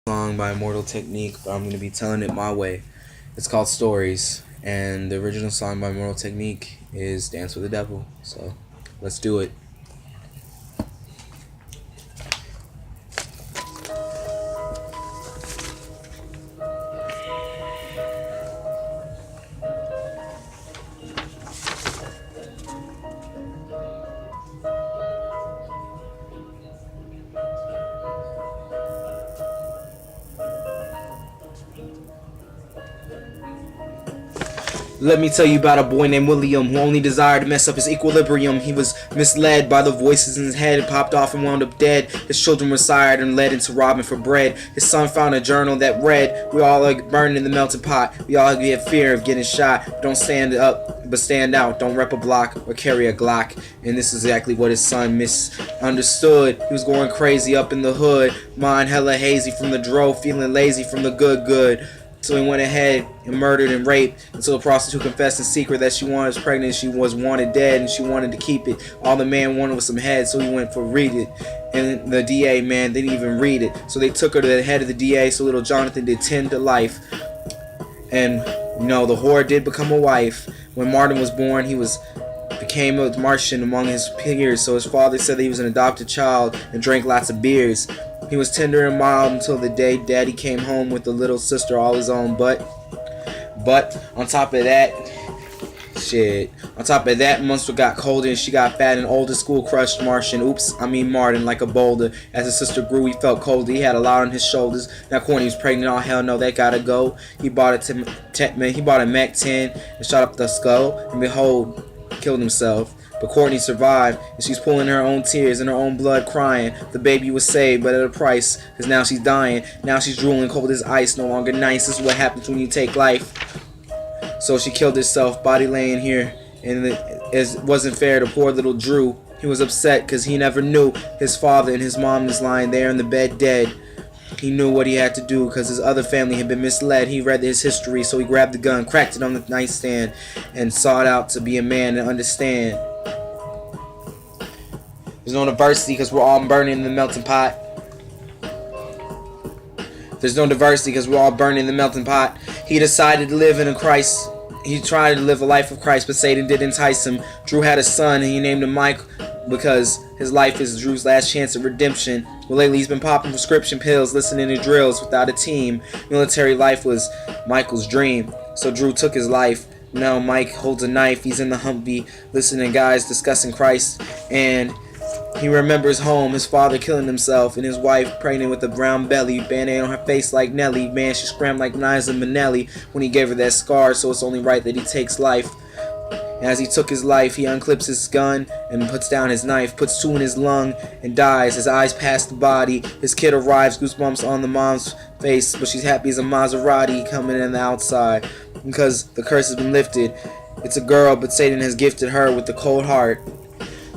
Song by Immortal Technique, but I'm going to be telling it my way. It's called Stories, and the original song by Immortal Technique is Dance with the Devil. So let's do it. Let me tell you about a boy named William who only desired to mess up his equilibrium. He was misled by the voices in his head, popped off and wound up dead. His children were sired and led into robbing for bread. His son found a journal that read, "We all like burned in the melting pot. We all get fear of getting shot. Don't stand up, but stand out. Don't rep a block or carry a Glock." And this is exactly what his son misunderstood. He was going crazy up in the hood, mind hella hazy from the dro, feeling lazy from the good. So he went ahead and murdered and raped until a prostitute confessed in secret that she was pregnant, she was wanted dead, and she wanted to keep it. All the man wanted was some head, so he went for read it. And the DA, man, didn't even read it. So they took her to the head of the DA, so little Jonathan did 10 to life. And, the whore did become a wife. When Martin was born, he became a Martian among his peers, so his father said that he was an adopted child and drank lots of beers. He was tender and mild until the day Daddy came home with a little sister all his own. But on top of that, monster got colder and she got fat, and older school crushed Martin like a boulder. As his sister grew, he felt colder. He had a lot on his shoulders. Now Courtney was pregnant. Oh hell no, that gotta go. He bought a Mac 10 and shot up the skull, and behold, killed himself. But Courtney survived, and she's pulling her own tears and her own blood, crying. The baby was saved, but at a price, because now she's dying. Now she's drooling cold as ice, no longer nice. This is what happens when you take life. So she killed herself, body laying here, and it wasn't fair to poor little Drew. He was upset because he never knew his father and his mom was lying there in the bed dead. He knew what he had to do because his other family had been misled. He read his history, so he grabbed the gun, cracked it on the nightstand, and sought out to be a man and understand. There's no diversity because we're all burning in the melting pot. There's no diversity because we're all burning in the melting pot. He decided to live in a Christ. He tried to live a life of Christ, but Satan did entice him. Drew had a son, and he named him Mike because his life is Drew's last chance at redemption. Well, lately he's been popping prescription pills, listening to drills without a team. Military life was Michael's dream, so Drew took his life. Now Mike holds a knife. He's in the Humvee, listening to guys discussing Christ, and he remembers home, his father killing himself, and his wife pregnant with a brown belly, band-aid on her face like Nelly. Man, she scrammed like Liza Minnelli when he gave her that scar, so it's only right that he takes life. And as he took his life, he unclips his gun and puts down his knife, puts two in his lung, and dies. His eyes pass the body. His kid arrives, goosebumps on the mom's face, but she's happy as a Maserati coming in the outside because the curse has been lifted. It's a girl, but Satan has gifted her with a cold heart.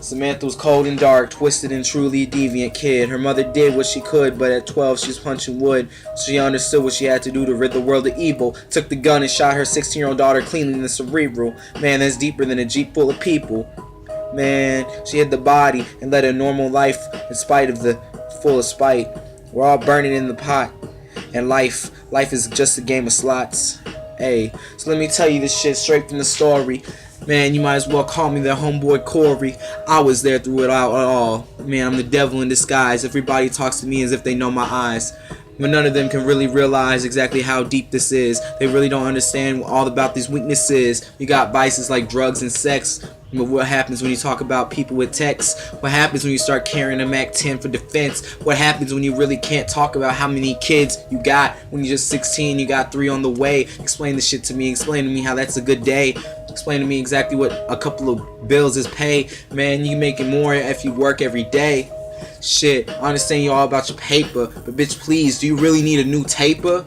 Samantha was cold and dark, twisted and truly deviant kid. Her mother did what she could, but at 12 she was punching wood. She understood what she had to do to rid the world of evil. Took the gun and shot her 16-year-old daughter cleanly in the cerebral. Man, that's deeper than a jeep full of people. Man, she hid the body and led a normal life in spite of the full of spite. We're all burning in the pot, and life is just a game of slots. Hey, so let me tell you this shit straight from the story. Man, you might as well call me their homeboy Corey. I was there through it all. Man, I'm the devil in disguise. Everybody talks to me as if they know my eyes. But none of them can really realize exactly how deep this is. They really don't understand all about these weaknesses. You got vices like drugs and sex. But what happens when you talk about people with texts? What happens when you start carrying a Mac 10 for defense? What happens when you really can't talk about how many kids you got? When you're just 16, you got 3 on the way. Explain this shit to me. Explain to me how that's a good day. Explain to me exactly what a couple of bills is pay. Man, you making more if you work every day. Shit, I understand you all about your paper, but bitch, please, do you really need a new taper?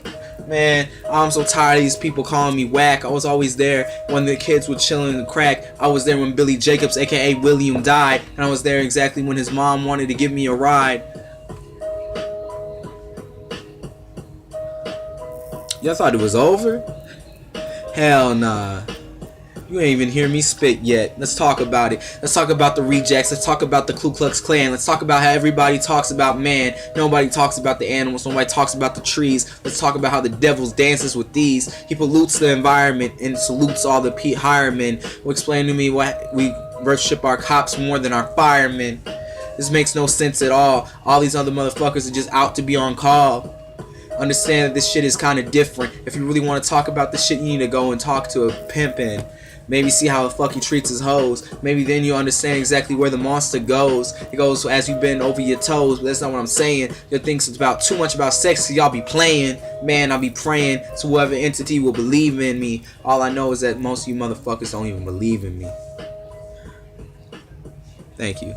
Man, I'm so tired of these people calling me whack. I was always there when the kids were chilling in the crack. I was there when Billy Jacobs, aka William, died, and I was there exactly when his mom wanted to give me a ride. Y'all thought it was over? Hell nah. You ain't even hear me spit yet. Let's talk about it. Let's talk about the rejects. Let's talk about the Ku Klux Klan. Let's talk about how everybody talks about man. Nobody talks about the animals. Nobody talks about the trees. Let's talk about how the devil dances with these. He pollutes the environment and salutes all the hiremen who explain to me why we worship our cops more than our firemen. This makes no sense at all. All these other motherfuckers are just out to be on call. Understand that this shit is kind of different. If you really want to talk about this shit, you need to go and talk to a pimpin'. Maybe see how the fuck he treats his hoes. Maybe then you understand exactly where the monster goes. It goes as you bend over your toes, but that's not what I'm saying. You think it's about too much about sex, so y'all be playing. Man, I'll be praying to whoever entity will believe in me. All I know is that most of you motherfuckers don't even believe in me. Thank you.